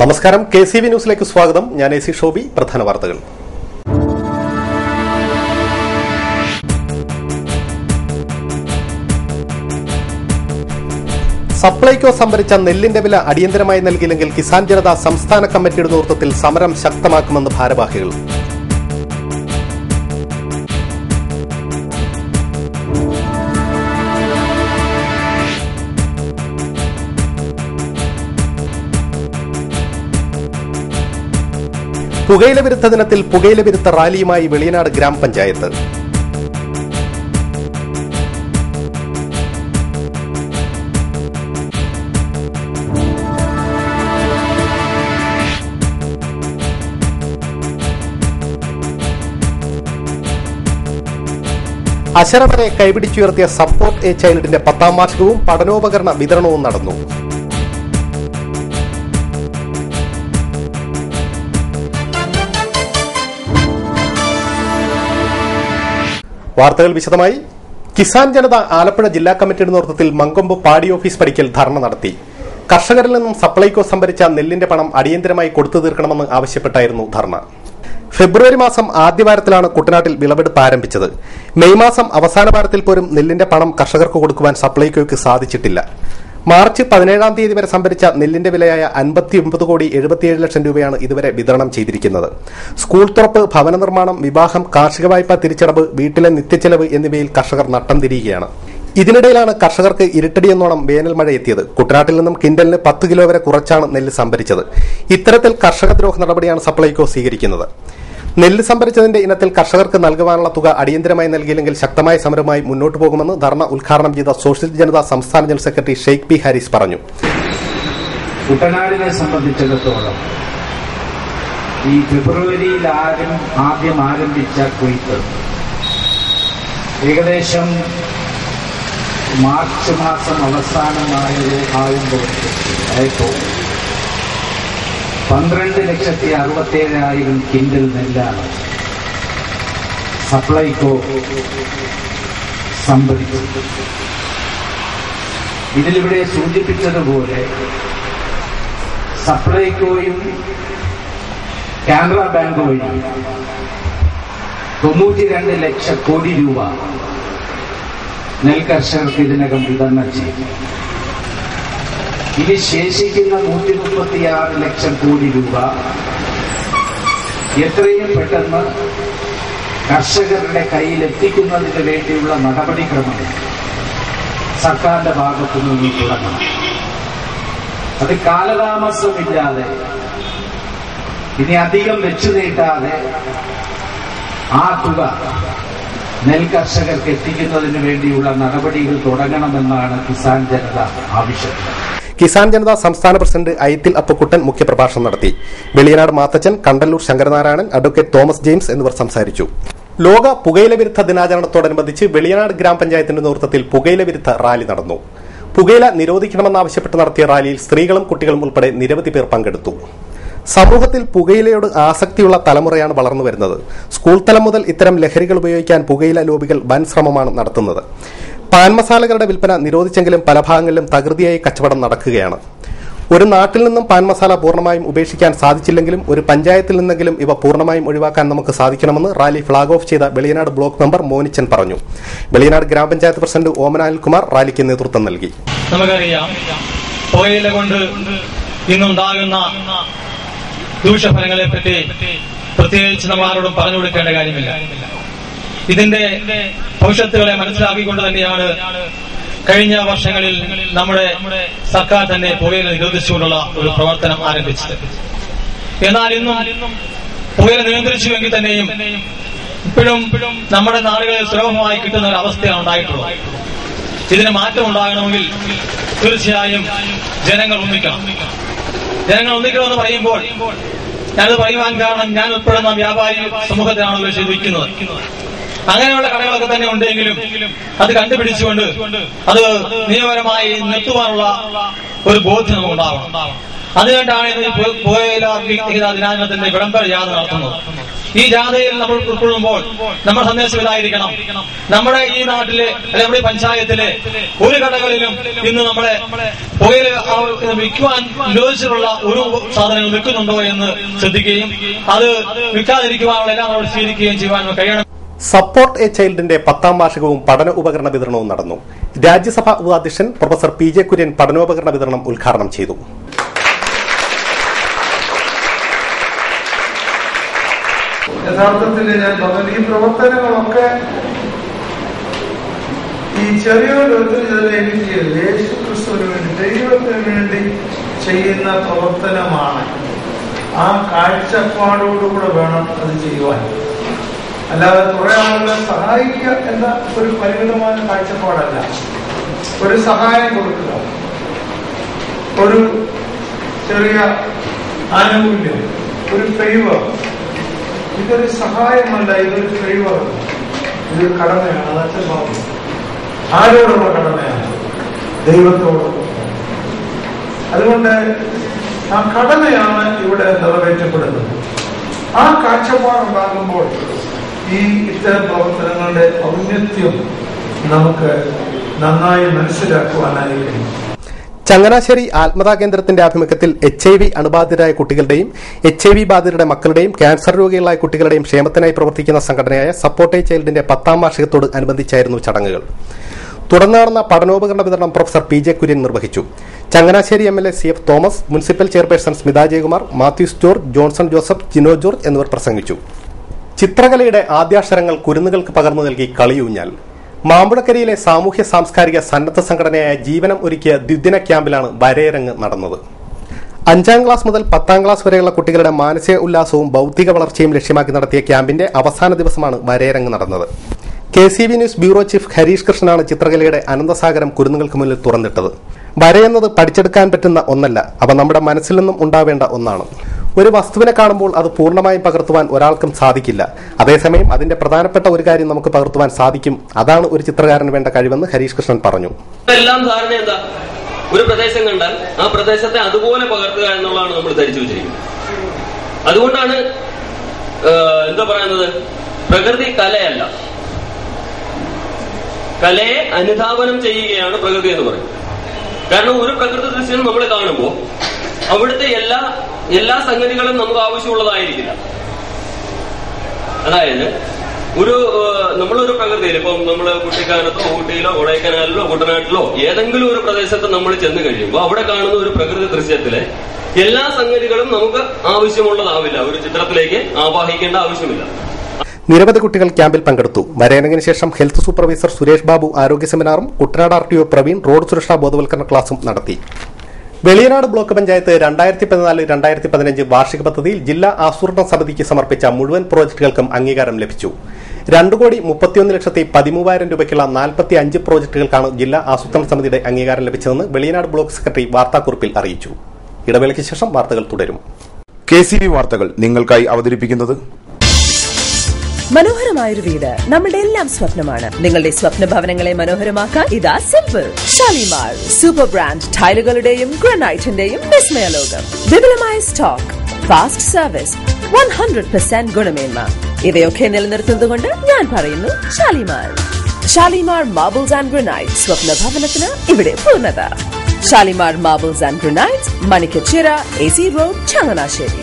നമസ്കാരം, KCV ന്യൂസിലേക്ക് സ്വാഗതം. ഞാൻ AC ഷോബി. പ്രധാന വാർത്തകൾ. സപ്ലൈകോ സംഭരിച്ച നെല്ലിന്റെ വില അടിയന്തരമായി നൽകിയില്ലെങ്കിൽ കിസാൻ ജനത സംസ്ഥാന കമ്മിറ്റിയുടെ നേതൃത്വത്തിൽ സമരം ശക്തമാക്കുമെന്ന് ഭാരവാഹികൾ. പുകയില വിരുദ്ധ ദിനത്തിൽ പുകയില വിരുദ്ധ റാലിയുമായി വെളിയനാട് ഗ്രാമപഞ്ചായത്ത്. അശരണരെ കൈപിടിച്ചുയർത്തിയ സപ്പോർട്ട് എ ചൈൽഡിന്റെ 10ാം വാർഷികവും പഠനോപകരണ വിതരണവും നടന്നു. വാർത്തകൾ വിശദമായി. കിസാൻ ജനത ആലപ്പുഴ ജില്ലാ കമ്മിറ്റിയുടെ നേതൃത്വത്തിൽ മങ്കൊമ്പ് പാടി ഓഫീസ് പടിക്കൽ ധർണ നടത്തി. കർഷകരിൽ നിന്നും സപ്ലൈകോ സംഭരിച്ച നെല്ലിന്റെ പണം അടിയന്തരമായി കൊടുത്തു തീർക്കണമെന്ന് ആവശ്യപ്പെട്ടായിരുന്നു ധർണ. ഫെബ്രുവരി മാസം ആദ്യവാരത്തിലാണ് കുട്ടനാട്ടിൽ വിളവെടുപ്പ് ആരംഭിച്ചത്. മെയ് മാസം അവസാന വാരത്തിൽ പോലും നെല്ലിന്റെ പണം കർഷകർക്ക് കൊടുക്കുവാൻ സപ്ലൈകോയ്ക്ക് സാധിച്ചിട്ടില്ല. മാർച്ച് 17-ാം തീയതി വരെ സംഭരിച്ച നെല്ലിന്റെ വിലയായ 59,77,00,000 രൂപയാണ് ഇതുവരെ വിതരണം ചെയ്തിരിക്കുന്നത്. സ്കൂൾ തുറപ്പ്, ഭവന നിർമ്മാണം, വിവാഹം, കാർഷിക വായ്പ തിരിച്ചടവ്, വീട്ടിലെ നിത്യച്ചെലവ് എന്നിവയിൽ കർഷകർ നട്ടം തിരിയുകയാണ്. ഇതിനിടയിലാണ് കർഷകർക്ക് ഇരുട്ടടിയെന്നോണം വേനൽ മഴ എത്തിയത്. കുട്ടനാട്ടിൽ നിന്നും കിൻഡലിന് 10 കിലോ വരെ കുറച്ചാണ് നെല്ല് സംഭരിച്ചത്. ഇത്തരത്തിൽ കർഷകദ്രോഹ നടപടിയാണ് സപ്ലൈകോ സ്വീകരിക്കുന്നത്. നെല്ല് സംഭരിച്ചതിന്റെ ഇനത്തിൽ കർഷകർക്ക് നൽകുവാനുള്ള തുക അടിയന്തരമായി നൽകിയില്ലെങ്കിൽ ശക്തമായ സമരവുമായി മുന്നോട്ടു പോകുമെന്ന് ധർണ ഉദ്ഘാടനം ചെയ്ത സോഷ്യലിസ്റ്റ് ജനത സംസ്ഥാന general secretary Sheikh P Haris പറഞ്ഞു. കുട്ടനാടിനെ സംബന്ധിച്ചിടത്തോളം ഈ ഫെബ്രുവരിയിൽ ആദ്യം ആരംഭിച്ച കൊയ്ത്ത് ഏകദേശം മാർച്ച് മാസം അവസാനമായപ്പോൾ 12,67,000 കിൻഡൽ നെല്ലാണ് സപ്ലൈകോ സംഭരിച്ചത്. ഇതിലിവിടെ സൂചിപ്പിച്ചതുപോലെ സപ്ലൈകോയും കാനറ ബാങ്ക് വഴി 92 ലക്ഷം കോടി രൂപ നെൽ കർഷകർക്ക് ഇതിനകം വിതരണം ചെയ്തു. ഇനി ശേഷിക്കുന്ന 136 ലക്ഷം കോടി രൂപ എത്രയും പെട്ടെന്ന് കർഷകരുടെ കയ്യിൽ എത്തിക്കുന്നതിന് വേണ്ടിയുള്ള നടപടിക്രമങ്ങൾ സർക്കാരിന്റെ ഭാഗത്തു നിന്ന് തുടങ്ങണം. അത് കാലതാമസമില്ലാതെ ഇനി അധികം വെച്ചു നീട്ടാതെ ആ തുക നെൽ കർഷകർക്ക് എത്തിക്കുന്നതിന് വേണ്ടിയുള്ള നടപടികൾ തുടങ്ങണമെന്നാണ് കിസാൻ ജനത ആവശ്യപ്പെടുന്നത്. കിസാൻ ജനത സംസ്ഥാന പ്രസിഡന്റ് ഐത്തിൽ അപ്പക്കുട്ടൻ മുഖ്യപ്രഭാഷണം നടത്തി. Veliyanad Mathachan, Kandalloor Sankaranarayanan, advocate Thomas James എന്നിവർ സംസാരിച്ചു. ലോക പുകയില വിരുദ്ധ ദിനാചരണത്തോടനുബന്ധിച്ച് വെളിയനാട് ഗ്രാമപഞ്ചായത്തിന്റെ നേതൃത്വത്തിൽ പുകയില വിരുദ്ധ റാലി നടന്നു. പുകയില നിരോധിക്കണമെന്നാവശ്യപ്പെട്ട് നടത്തിയ റാലിയിൽ സ്ത്രീകളും കുട്ടികളും ഉൾപ്പെടെ നിരവധി പേർ പങ്കെടുത്തു. സമൂഹത്തിൽ പുകയിലയോട് ആസക്തിയുള്ള തലമുറയാണ് വളർന്നു വരുന്നത്. സ്കൂൾ തലം മുതൽ ഇത്തരം ലഹരികൾ ഉപയോഗിക്കാൻ പുകയില ലോബികൾ വൻ ശ്രമമാണ് നടത്തുന്നത്. പാൻ മസാലകളുടെ വിൽപ്പന നിരോധിച്ചെങ്കിലും പല ഭാഗങ്ങളിലും തകൃതിയായി കച്ചവടം നടക്കുകയാണ്. ഒരു നാട്ടിൽ നിന്നും പാൻ മസാല പൂർണ്ണമായും ഉപേക്ഷിക്കാൻ സാധിച്ചില്ലെങ്കിലും ഒരു പഞ്ചായത്തിൽ നിന്നെങ്കിലും ഇവ പൂർണ്ണമായും ഒഴിവാക്കാൻ നമുക്ക് സാധിക്കണമെന്ന് റാലി ഫ്ളാഗ് ഓഫ് ചെയ്ത വെളിയനാട് ബ്ലോക്ക് മെമ്പർ മോനിച്ചൻ പറഞ്ഞു. വെളിയനാട് ഗ്രാമപഞ്ചായത്ത് പ്രസിഡന്റ് ഓമന അനിൽകുമാർ റാലിക്ക് നേതൃത്വം നൽകി. നമുക്കറിയാം, പുകയില കൊണ്ട് ഇന്നുണ്ടാകുന്ന ദൂഷ്യഫലങ്ങളെ പറ്റി പ്രത്യേകിച്ച് നമ്മൾ ആരോടും പറഞ്ഞു കൊടുക്കേണ്ട കാര്യമില്ല. ഇതിന്റെ ഭവിഷ്യത്തുകളെ മനസ്സിലാക്കിക്കൊണ്ട് തന്നെയാണ് കഴിഞ്ഞ വർഷങ്ങളിൽ നമ്മുടെ സർക്കാർ തന്നെ പുകയില നിരോധിച്ചുകൊണ്ടുള്ള ഒരു പ്രവർത്തനം ആരംഭിച്ചത്. എന്നാൽ ഇന്നും പുകയില നിയന്ത്രിച്ചുവെങ്കിൽ തന്നെയും ഇപ്പോഴും നമ്മുടെ നാടുകളിൽ സുലഭമായി കിട്ടുന്ന ഒരു അവസ്ഥയാണ് ഉണ്ടായിട്ടുള്ളത്. ഇതിന് മാറ്റം ഉണ്ടാകണമെങ്കിൽ തീർച്ചയായും ജനങ്ങൾ ഒന്നിക്കണം. ജനങ്ങൾ ഒന്നിക്കണമെന്ന് പറയുമ്പോൾ ഞാനത് പറയുവാൻ കാരണം ഞാൻ ഉൾപ്പെടുന്ന വ്യാപാരി സമൂഹത്തിനാണ് വിളിക്കുന്നത്. അങ്ങനെയുള്ള കടകളൊക്കെ തന്നെ ഉണ്ടെങ്കിലും അത് കണ്ടുപിടിച്ചുകൊണ്ട് അത് നിയമപരമായി നിർത്തുവാനുള്ള ഒരു ബോധ്യം നമുക്കുണ്ടാവണം. അതുകൊണ്ടാണ് പുകയില ദിനാചരണത്തിന്റെ വിളംബര യാത്ര നടത്തുന്നത്. ഈ ജാഥയിൽ നമ്മൾ ഉൾക്കൊള്ളുമ്പോൾ നമ്മുടെ സന്ദേശം ഇതായിരിക്കണം. നമ്മുടെ ഈ നാട്ടിലെ നമ്മുടെ പഞ്ചായത്തിലെ ഒരു കടകളിലും ഇന്ന് നമ്മളെ പുകയില വിൽക്കുവാൻ നിരോധിച്ചിട്ടുള്ള ഒരു സാധനങ്ങൾ വിൽക്കുന്നുണ്ടോ എന്ന് ശ്രദ്ധിക്കുകയും അത് വിൽക്കാതിരിക്കുവാനുള്ള എല്ലാം നമ്മൾ സ്വീകരിക്കുകയും ചെയ്യുവാൻ കഴിയണം. സപ്പോർട്ട് എ ചൈൽഡിന്റെ 10ാം വാർഷികവും പഠന ഉപകരണ വിതരണവും നടന്നു. രാജ്യസഭാ ഉപാധ്യക്ഷൻ പ്രൊഫസർ പി ജെ കുര്യൻ പഠനോപകരണ വിതരണം ഉദ്ഘാടനം ചെയ്തു. യഥാർത്ഥത്തിൽ ഞാൻ പറഞ്ഞു, ഈ പ്രവർത്തനങ്ങളൊക്കെ ഈ ചെറിയൊരു യേശു ക്രിസ്തുവിന് വേണ്ടി, ദൈവത്തിന് വേണ്ടി ചെയ്യുന്ന പ്രവർത്തനമാണ്. ആ കാഴ്ചപ്പാടോടുകൂടെ വേണം അത് ചെയ്യുവാൻ. അല്ലാതെ കുറെ ആളുകളെ സഹായിക്കുക എന്ന ഒരു പരിമിതമായ കാഴ്ചപ്പാടല്ല. ഒരു സഹായം കൊടുക്കുക, ഒരു ചെറിയ ആനുകൂല്യം, ഒരു ഫേവർ, ഇതൊരു സഹായമല്ല, ഇതൊരു ഫേവർ, ഇതൊരു കടമയാണ്. അത് അച്ഛൻ പറഞ്ഞു. ആരോടുള്ള കടമയാണ്? ദൈവത്തോടുള്ള. അതുകൊണ്ട് ആ കടമയാണ് ഇവിടെ നിറവേറ്റപ്പെടുന്നത്. ആ കാഴ്ചപ്പാടുണ്ടാകുമ്പോൾ ഈ ഇത്തരം പ്രവർത്തനങ്ങളുടെ ഔന്നത്യം നമുക്ക് നന്നായി മനസ്സിലാക്കുവാനായി കഴിയും. ചങ്ങനാശ്ശേരി ആത്മതാ കേന്ദ്രത്തിന്റെ ആഭിമുഖ്യത്തിൽ HIV അണുബാധിതരായ കുട്ടികളുടെയും HIV ബാധിതരുടെ മക്കളുടെയും ക്യാൻസർ രോഗികളായ കുട്ടികളുടെയും ക്ഷേമത്തിനായി പ്രവർത്തിക്കുന്ന സംഘടനയായ സപ്പോർട്ട് എ ചൈൽഡിന്റെ 10ാം വാർഷികത്തോട് അനുബന്ധിച്ചായിരുന്നു ചടങ്ങുകൾ. തുടർന്ന് നടന്ന പഠനോപകരണ വിതരണം പ്രൊഫസർ പി ജെ കുര്യൻ നിർവഹിച്ചു. Changanassery MLA CF Thomas, municipal chairperson Smitha Jayakumar, Mathews George, Johnson Joseph, Jino George എന്നിവർ പ്രസംഗിച്ചു. ചിത്രകലയുടെ ആദ്യാക്ഷരങ്ങൾ കുരുന്നുകൾക്ക് പകർന്നു നൽകി കളിയൂഞ്ഞാൽ. മാമ്പുഴക്കരയിലെ സാമൂഹ്യ സാംസ്കാരിക സന്നദ്ധ സംഘടനയായ ജീവനം ഒരുക്കിയ ദ്വിദിന ക്യാമ്പിലാണ് വരയരങ്ങ് നടന്നത്. 5ാം ക്ലാസ് മുതൽ 10ാം ക്ലാസ് വരെയുള്ള കുട്ടികളുടെ മാനസിക ഉല്ലാസവും ബൌദ്ധിക വളർച്ചയും ലക്ഷ്യമാക്കി നടത്തിയ ക്യാമ്പിന്റെ അവസാന ദിവസമാണ് വരയരങ്ങ് നടന്നത്. KCB news bureau chief Harish കൃഷ്ണനാണ് ചിത്രകലയുടെ അനന്തസാഗരം കുരുന്നുകൾക്ക് മുന്നിൽ തുറന്നിട്ടത്. വരയെന്നത് പഠിച്ചെടുക്കാൻ പറ്റുന്ന ഒന്നല്ല, അവ നമ്മുടെ മനസ്സിൽ നിന്നും ഉണ്ടാവേണ്ട ഒന്നാണ്. ഒരു വസ്തുവിനെ കാണുമ്പോൾ അത് പൂർണ്ണമായും പകർത്തുവാൻ ഒരാൾക്കും സാധിക്കില്ല. അതേസമയം അതിന്റെ പ്രധാനപ്പെട്ട ഒരു കാര്യം നമുക്ക് പകർത്തുവാൻ സാധിക്കും. അതാണ് ഒരു ചിത്രകാരന് വേണ്ട കഴിവെന്ന് ഹരീഷ് കൃഷ്ണൻ പറഞ്ഞു. എല്ലാം ധാരണ എന്താ? ഒരു പ്രദേശം കണ്ടാൽ ആ പ്രദേശത്തെ അതുപോലെ പകർത്തുക എന്നുള്ളതാണ് നമ്മൾ ധരിച്ചു വെച്ചിരിക്കുന്നത്. അതുകൊണ്ടാണ് എന്താ പറയുന്നത്, പ്രകൃതി കലയല്ല, കലയെ അനുധാവനം ചെയ്യുകയാണ് പ്രകൃതി എന്ന് പറയുന്നത്. കാരണം ഒരു പ്രകൃതി ദൃശ്യം നമ്മൾ കാണുമ്പോൾ അവിടുത്തെ എല്ലാ സംഗതികളും നമുക്ക് ആവശ്യമുള്ളതായിരിക്കില്ല. അതായത് നമ്മളൊരു പ്രകൃതിയിൽ, ഇപ്പം നമ്മൾ കുട്ടിക്കാനത്തോ ഊട്ടിയിലോ കൊടൈക്കനാലിലോ കുട്ടനാട്ടിലോ ഏതെങ്കിലും ഒരു പ്രദേശത്ത് നമ്മൾ ചെന്ന് കഴിയുമ്പോൾ അവിടെ കാണുന്ന ഒരു പ്രകൃതി ദൃശ്യത്തിലെ എല്ലാ സംഗതികളും നമുക്ക് ആവശ്യമുള്ളതാവില്ല, ഒരു ചിത്രത്തിലേക്ക് ആവാഹിക്കേണ്ട ആവശ്യമില്ല. നിരവധി കുട്ടികൾ ക്യാമ്പിൽ പങ്കെടുത്തു. വരയരങ്ങിന് ശേഷം ഹെൽത്ത് സൂപ്പർവൈസർ സുരേഷ് ബാബു ആരോഗ്യ സെമിനാറും കുട്ടനാട് RTO പ്രവീൺ റോഡ് സുരക്ഷാ ബോധവൽക്കരണ ക്ലാസും നടത്തി. വെളിയനാട് ബ്ലോക്ക് പഞ്ചായത്ത് 2014-2015 വാർഷിക പദ്ധതിയിൽ ജില്ലാ ആസൂത്രണ സമിതിക്ക് സമർപ്പിച്ച മുഴുവൻ പ്രോജക്ടുകൾക്കും അംഗീകാരം ലഭിച്ചു. 2,31,13,000 രൂപയ്ക്കുള്ള 45 പ്രോജക്ടുകൾക്കാണ് ജില്ലാ ആസൂത്രണ സമിതിയുടെ അംഗീകാരം ലഭിച്ചതെന്ന് വെളിയനാട് ബ്ലോക്ക് സെക്രട്ടറി വാർത്താക്കുറിപ്പിൽ അറിയിച്ചു. ഇടവേളയ്ക്ക് ശേഷം വാർത്തകൾ തുടരും. KCB വാർത്തകൾ നിങ്ങൾക്കായി അവതരിപ്പിക്കുന്നത് മനോഹരമായൊരു വീട് നമ്മുടെ എല്ലാം സ്വപ്നമാണ്. നിങ്ങളുടെ സ്വപ്ന ഭവനങ്ങളെ മനോഹരമാക്കാൻ ഇതാ സിമ്പിൾ ഷാലിമാർ സൂപ്പർ ബ്രാൻഡ് ടൈലുകളുടെയും ഗ്രാനൈറ്റിന്റെയും വിസ്മയ ലോകം. വിപുലമായ സ്റ്റോക്ക്, ഫാസ്റ്റ് സർവീസ്, 100% ഗുണമേന്മ ഇവയൊക്കെ നിലനിർത്തുന്നതുകൊണ്ട് ഞാൻ പറയുന്നു Shalimar. Shalimar marbles and granite, സ്വപ്ന ഭവനത്തിന് ഇവിടെ പൂർണ്ണത. Shalimar marbles and granite, Manikkachira, AC road, Changanassery.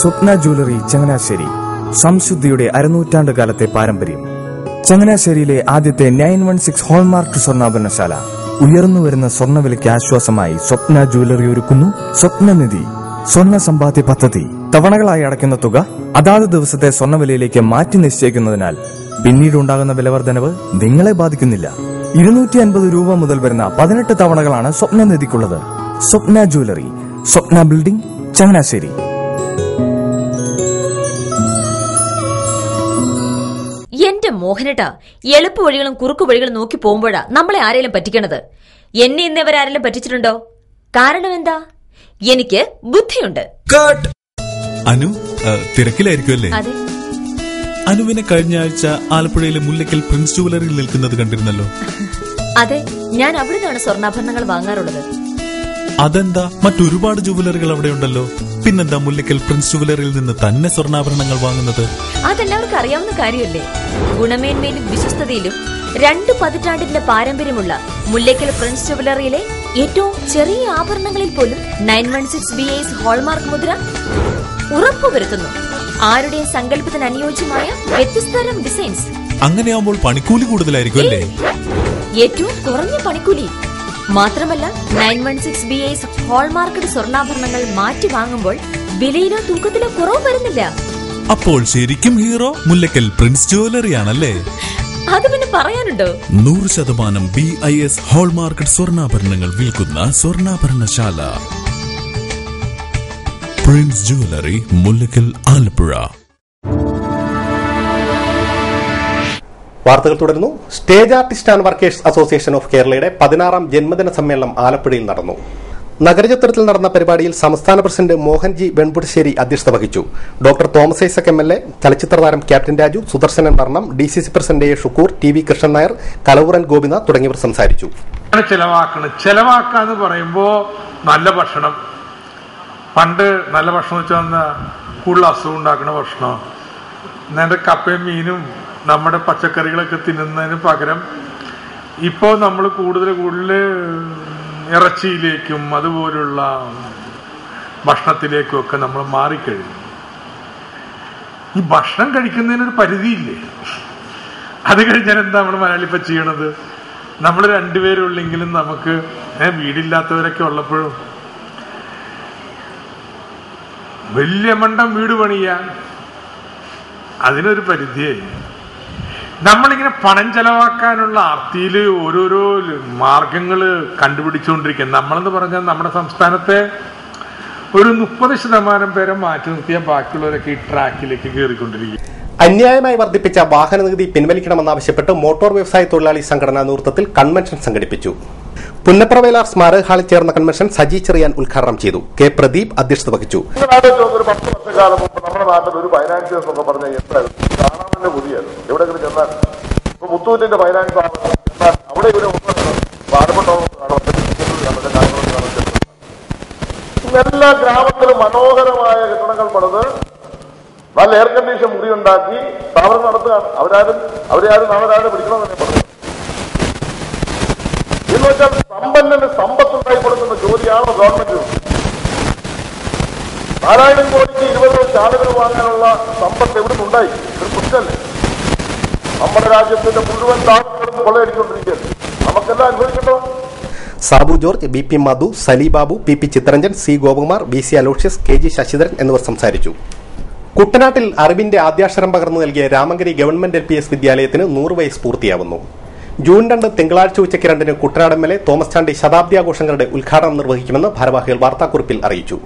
Swapna jewellery Changanassery, സംശുദ്ധിയുടെ അരനൂറ്റാണ്ട് കാലത്തെ പാരമ്പര്യം. ചങ്ങനാശ്ശേരിയിലെ ആദ്യത്തെ 916 ഹോൾമാർക്ക് സ്വർണ്ണാഭരണശാല. ഉയർന്നുവരുന്ന സ്വർണ്ണവിലയ്ക്ക് ആശ്വാസമായി സ്വപ്ന ജ്വല്ലറി ഒരുക്കുന്നു സ്വപ്നനിധി സ്വർണ്ണ സമ്പാദ്യ പദ്ധതി. തവണകളായി അടയ്ക്കുന്ന തുക അതാത് ദിവസത്തെ സ്വർണ്ണവിലയിലേക്ക് മാറ്റി നിശ്ചയിക്കുന്നതിനാൽ പിന്നീട് ഉണ്ടാകുന്ന വിലവർദ്ധനവ് നിങ്ങളെ ബാധിക്കുന്നില്ല. 250 രൂപ മുതൽ വരുന്ന 18 തവണകളാണ് സ്വപ്നനിധിക്കുള്ളത്. സ്വപ്ന ജ്വല്ലറി, സ്വപ്ന ബിൽഡിംഗ്, ചങ്ങനാശ്ശേരി. എന്റെ മോഹനേട്ടാ, എളുപ്പ വഴികളും കുറുക്കു വഴികളും നോക്കി പോകുമ്പോഴാ നമ്മളെ ആരെങ്കിലും പറ്റിക്കണത്. എന്നെ ഇന്നവരാരെങ്കിലും പറ്റിച്ചിട്ടുണ്ടോ? കാരണം എന്താ? എനിക്ക് ബുദ്ധിയുണ്ട്. അനു തിരക്കിലായിരിക്കുമല്ലേ? അതെ. അനുവിനെ കഴിഞ്ഞ ആഴ്ച ആലപ്പുഴയിലെ മുല്ലയ്ക്കൽ പ്രിൻസ് ജുവലറിയിൽ നിൽക്കുന്നത് കണ്ടിരുന്നല്ലോ. അതെ, ഞാൻ അവിടെ നിന്നാണ് സ്വർണ്ണാഭരണങ്ങൾ വാങ്ങാറുള്ളത്. അതെന്താ, മറ്റൊരുപാട് ജുവലറികൾ അവിടെ ഉണ്ടല്ലോ, പിന്നെന്താ മുല്ലക്കൽ പ്രിൻസ് ജുവലറിയിൽ നിന്ന് തന്നെ സ്വർണ്ണാഭരണങ്ങൾ വാങ്ങുന്നത്? അതെല്ലാവർക്കും അറിയാവുന്ന കാര്യമല്ലേ. ഗുണമേന്മയിലും വിശ്വസ്തതയിലും 2 പതിറ്റാണ്ടിന്റെ പാരമ്പര്യമുള്ള മുല്ലക്കൽ പ്രിൻസ് ജുവലറിയിലെ ഏറ്റവും ചെറിയ ആഭരണങ്ങളിൽ പോലും 916 BIS ഹോൾമാർക്ക് മുദ്ര ഉറപ്പുവരുത്തുന്നു. ആരുടെയും സങ്കല്പത്തിന് അനുയോജ്യമായ വ്യത്യസ്തതരം ഡിസൈൻസ്. അങ്ങനെയാവുമ്പോൾ പണിക്കൂലി കൂടുതലായിരിക്കും അല്ലേ? ഏറ്റവും കുറഞ്ഞ പണിക്കൂലി മാത്രമല്ല, 916 BIS ഹോൾമാർക്കഡ് സ്വർണ്ണാഭരണങ്ങൾ മാറ്റി വാങ്ങുമ്പോൾ വിലയിലോ തൂക്കത്തിലോ കുറവ് വരുന്നില്ല. അപ്പോൾ ശരിക്കും ഹീറോ മുല്ലക്കൽ പ്രിൻസ് ജുവലറിയാണല്ലേ? അത് പിന്നെ പറയാനുണ്ടോ? 100% BIS ഹോൾമാർക്കഡ് സ്വർണ്ണാഭരണങ്ങൾ വിൽക്കുന്ന സ്വർണ്ണാഭരണശാല പ്രിൻസ് ജുവലറി, മുല്ലക്കൽ, ആലപ്പുഴ. വാർത്തകൾ തുടരുന്നു. Stage artist and workers association of കേരളയുടെ 16ാം ജന്മദിന സമ്മേളനം ആലപ്പുഴയിൽ നടന്നു. നഗരചത്വരത്തിൽ നടന്ന പരിപാടിയിൽ സംസ്ഥാന പ്രസിഡന്റ് മോഹൻജി വെൺപുടശ്ശേരി അധ്യക്ഷത വഹിച്ചു. ഡോക്ടർ തോമസ് ഐസക് MLA, ചലച്ചിത്രതാരം captain Raju, Sudarshanan Varnam, DCC president A. Shukoor, TV Krishnan Nair, Kalavooran Gopinath തുടങ്ങിയവർ സംസാരിച്ചു. ചെലവാക്കാന്ന് പറയുമ്പോ നല്ല ഭക്ഷണം, പണ്ട് നല്ല ഭക്ഷണം വെച്ചാൽ കൂടുതൽ അസുഖം ഉണ്ടാക്കുന്ന ഭക്ഷണം, നേരെ കപ്പയും മീനും നമ്മുടെ പച്ചക്കറികളൊക്കെ തിന്നുന്നതിന് പകരം ഇപ്പോൾ നമ്മൾ കൂടുതൽ ഇറച്ചിയിലേക്കും അതുപോലുള്ള ഭക്ഷണത്തിലേക്കും ഒക്കെ നമ്മൾ മാറിക്കഴിഞ്ഞു. ഈ ഭക്ഷണം കഴിക്കുന്നതിനൊരു പരിധിയില്ലേ? അത് കഴിഞ്ഞാൽ എന്താ നമ്മൾ മലയാളി ഇപ്പം ചെയ്യണത്? നമ്മൾ 2 പേരുള്ളെങ്കിലും നമുക്ക് വീടില്ലാത്തവരൊക്കെ ഉള്ളപ്പോഴും വലിയ മണ്ടം വീട് പണിയാൻ അതിനൊരു പരിധിയായി. നമ്മളിങ്ങനെ പണം ചെലവാക്കാനുള്ള ആർത്തിയിൽ ഓരോരോ മാർഗങ്ങൾ കണ്ടുപിടിച്ചുകൊണ്ടിരിക്കുക. നമ്മളെന്ന് പറഞ്ഞാൽ നമ്മുടെ സംസ്ഥാനത്തെ ഒരു 30% പേരെ മാറ്റി നിർത്തിയാൽ ബാക്കിയുള്ളവരൊക്കെ ഈ ട്രാക്കിലേക്ക് കയറിക്കൊണ്ടിരിക്കും. അന്യായമായി വർദ്ധിപ്പിച്ച വാഹന നികുതി പിൻവലിക്കണമെന്നാവശ്യപ്പെട്ട് മോട്ടോർ വ്യവസായ തൊഴിലാളി സംഘടനാ നേതൃത്വത്തിൽ കൺവെൻഷൻ സംഘടിപ്പിച്ചു. പുന്നപ്രവേലാർ സ്മാരക ഹാളിൽ ചേർന്ന കൺവെൻഷൻ സജി ചെറിയാൻ ഉദ്ഘാടനം ചെയ്തു. കെ. പ്രദീപ് അധ്യക്ഷത വഹിച്ചു. ഒരു 10 വർഷക്കാലം മുമ്പ് നമ്മുടെ നാട്ടിൽ ഒരു ഫൈനാൻസ് എന്നൊക്കെ പറഞ്ഞാൽ എന്തായിരുന്നു? കാണാൻ തന്നെ പുതിയായിരുന്നു. എവിടെയെങ്കിലും ചെന്നാൽ ഇപ്പൊ മുത്തൂറ്റിന്റെ ഫൈനാൻസ് ആണെന്ന് ചെന്നാൽ അവിടെ ഇവരെ എല്ലാ ഗ്രാമത്തിലും മനോഹരമായ കെട്ടിടങ്ങൾ പണിത് നല്ല എയർ കണ്ടീഷൻ മുറി ഉണ്ടാക്കി സ്ഥാപനം നടത്തുകയാണ്. അവരാരും പിടിക്കണമെന്ന് പറഞ്ഞു. എന്ന് വെച്ചാൽ സമ്പന്നന് സമ്പത്തുണ്ടായി കൊടുക്കുന്ന ജോലിയാണോ ഗവൺമെന്റ്? 4000 കോടിക്ക് 20 ചാലുകൾ വാങ്ങാനുള്ള സമ്പത്ത് എവിടെ നിന്നുണ്ടായി? ഒരു കുറ്റല്ലേ? നമ്മുടെ രാജ്യത്തിന്റെ മുഴുവൻ താഴ്ചകളും കൊള്ളയടിച്ചുകൊണ്ടിരിക്കുകയാണ്. നമുക്കെല്ലാം അനുഭവിക്കട്ടോ. Sabu George, BP Madhu, Sali Babu, PP Chittaranjan, C. Gopakumar, BC Aloysius, KG Sasidharan എന്നിവർ സംസാരിച്ചു. കുട്ടനാട്ടിൽ അറിവിന്റെ ആദ്യാക്ഷരം പകർന്നു നൽകിയ രാമങ്കരി ഗവൺമെന്റ് LPS വിദ്യാലയത്തിന് 100 വയസ്സ് പൂർത്തിയാവുന്നു. ജൂൺ 2 തിങ്കളാഴ്ച ഉച്ചയ്ക്ക് 2 കുട്ടനാട് MLA തോമസ് ചാണ്ടി ശതാബ്ദി ആഘോഷങ്ങളുടെ ഉദ്ഘാടനം നിർവഹിക്കുമെന്ന് ഭാരവാഹികൾ വാർത്താക്കുറിപ്പിൽ അറിയിച്ചു.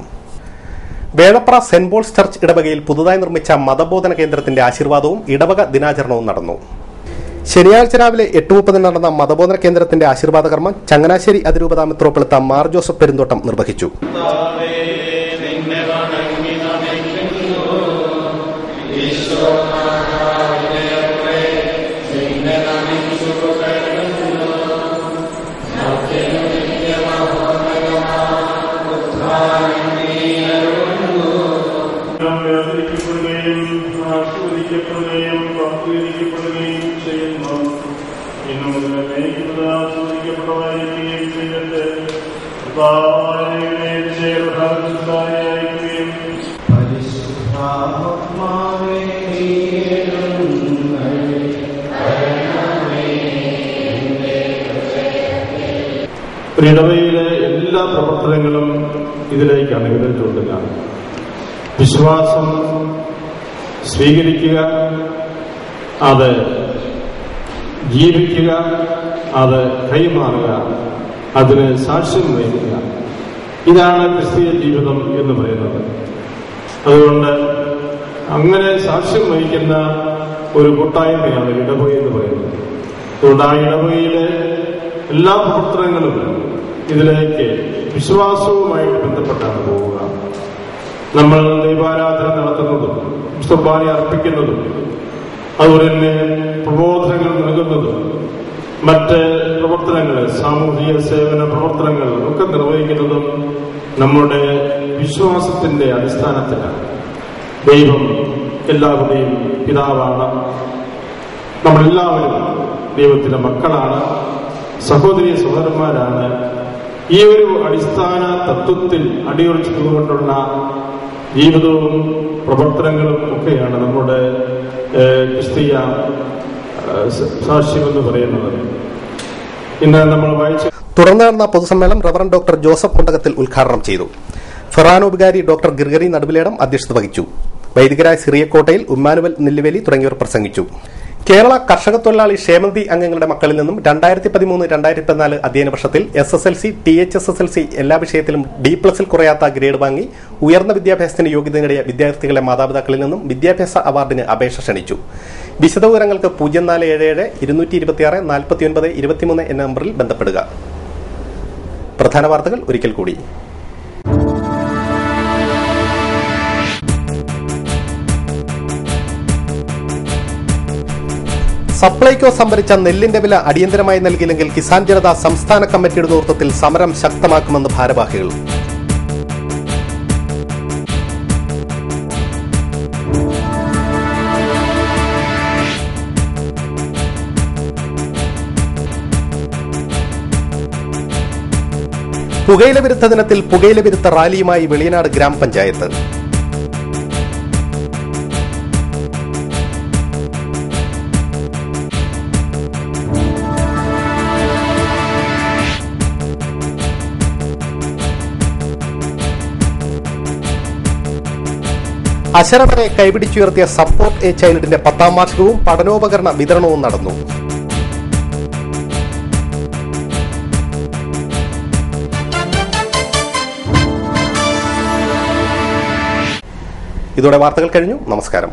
വേഴപ്ര സെന്റ് പോൾസ് ചർച്ച് ഇടവകയിൽ പുതുതായി നിർമ്മിച്ച മതബോധന കേന്ദ്രത്തിന്റെ ആശീർവാദവും ഇടവക ദിനാചരണവും നടന്നു. ശനിയാഴ്ച രാവിലെ 8:30 നടന്ന മതബോധന കേന്ദ്രത്തിന്റെ ആശീർവാദ കർമ്മം ചങ്ങനാശ്ശേരി അതിരൂപത മെത്രോപ്പൊളിത്ത മാർ ജോസഫ് പെരുന്തോട്ടം നിർവഹിച്ചു. ഇടവയിലെ എല്ലാ പ്രവർത്തനങ്ങളും ഇതിലേക്കാണ് വിരൽ ചൂണ്ടുക. വിശ്വാസം സ്വീകരിക്കുക, അത് ജീവിക്കുക, അത് കൈമാറുക, അതിന് സാക്ഷ്യം വഹിക്കുക. ഇതാണ് ക്രിസ്തീയ ജീവിതം എന്ന് പറയുന്നത്. അതുകൊണ്ട് അങ്ങനെ സാക്ഷ്യം വഹിക്കുന്ന ഒരു കൂട്ടായ്മയാണ് ഇടവക എന്ന് പറയുന്നത്. അതുകൊണ്ട് ആ ഇടവകയിലെ എല്ലാ പ്രവർത്തനങ്ങളും ഇതിലേക്ക് വിശ്വാസവുമായിട്ട് ബന്ധപ്പെട്ടാണ് പോവുക. നമ്മൾ ദൈവാരാധന നടത്തുന്നതും കുർബാന അർപ്പിക്കുന്നതും അതുപോലെ തന്നെ പ്രബോധനങ്ങൾ നൽകുന്നതും മറ്റ് പ്രവർത്തനങ്ങൾ, സാമൂഹിക സേവന പ്രവർത്തനങ്ങൾ ഒക്കെ നിർവഹിക്കുന്നതും നമ്മുടെ വിശ്വാസത്തിന്റെ അടിസ്ഥാനത്തിലാണ്. ദൈവം എല്ലാവരുടെയും പിതാവാണ്. നമ്മളെല്ലാവരും ദൈവത്തിന്റെ മക്കളാണ്, സഹോദരി സഹോദരന്മാരാണ്. ഈ ഒരു അടിസ്ഥാന തത്വത്തിൽ അടിയുറച്ചുകൊണ്ടുള്ള ജീവിതവും പ്രവർത്തനങ്ങളും ഒക്കെയാണ് നമ്മുടെ ക്രിസ്തീയ സാക്ഷ്യമെന്ന് പറയുന്നത്. ഇന്ന് നമ്മൾ വായിച്ച തുടർന്ന് നടന്ന പൊതുസമ്മേളനം റവറന്റ് ഡോക്ടർ ജോസഫ് കൊണ്ടകത്തിൽ ഉദ്ഘാടനം ചെയ്തു. ഫെറാനോപകാരി ഡോക്ടർ ഗിർഗറി നടുവിലേടം അധ്യക്ഷത വഹിച്ചു. വൈദികരായ സിറിയക്കോട്ടയിൽ, ഉമ്മാനുവൽ നെല്ലുവേലി തുടങ്ങിയവർ പ്രസംഗിച്ചു. കേരള കർഷക തൊഴിലാളി ക്ഷേമനിധി അംഗങ്ങളുടെ മക്കളിൽ നിന്നും 2013-2014 അധ്യയന വർഷത്തിൽ SSLC, THSSLC എല്ലാ വിഷയത്തിലും D+ൽ കുറയാത്ത ഗ്രേഡ് വാങ്ങി ഉയർന്ന വിദ്യാഭ്യാസത്തിന് യോഗ്യത നേടിയ വിദ്യാർത്ഥികളെ മാതാപിതാക്കളിൽ നിന്നും വിദ്യാഭ്യാസ അവാർഡിന് അപേക്ഷ ക്ഷണിച്ചു. വിശദവിവരങ്ങൾക്ക് 0477 226 49 23 എന്ന നമ്പറിൽ ബന്ധപ്പെടുക. പ്രധാന വാർത്തകൾ ഒരിക്കൽ കൂടി. സപ്ലൈകോ സംഭരിച്ച നെല്ലിന്റെ വില അടിയന്തരമായി നൽകിയില്ലെങ്കിൽ കിസാൻ ജനത സംസ്ഥാന കമ്മിറ്റിയുടെ നേതൃത്വത്തിൽ സമരം ശക്തമാക്കുമെന്ന് ഭാരവാഹികൾ. പുകയില വിരുദ്ധ ദിനത്തിൽ പുകയില വിരുദ്ധ റാലിയുമായി വെളിയനാട് ഗ്രാമപഞ്ചായത്ത്. അശരണരെ കൈപിടിച്ചുയർത്തിയ സപ്പോർട്ട് എ ചൈൽഡിന്റെ 10ാം വാർഷികവും പഠനോപകരണ വിതരണവും നടന്നു. ഇതോടെ വാർത്തകൾ കഴിഞ്ഞു. നമസ്കാരം.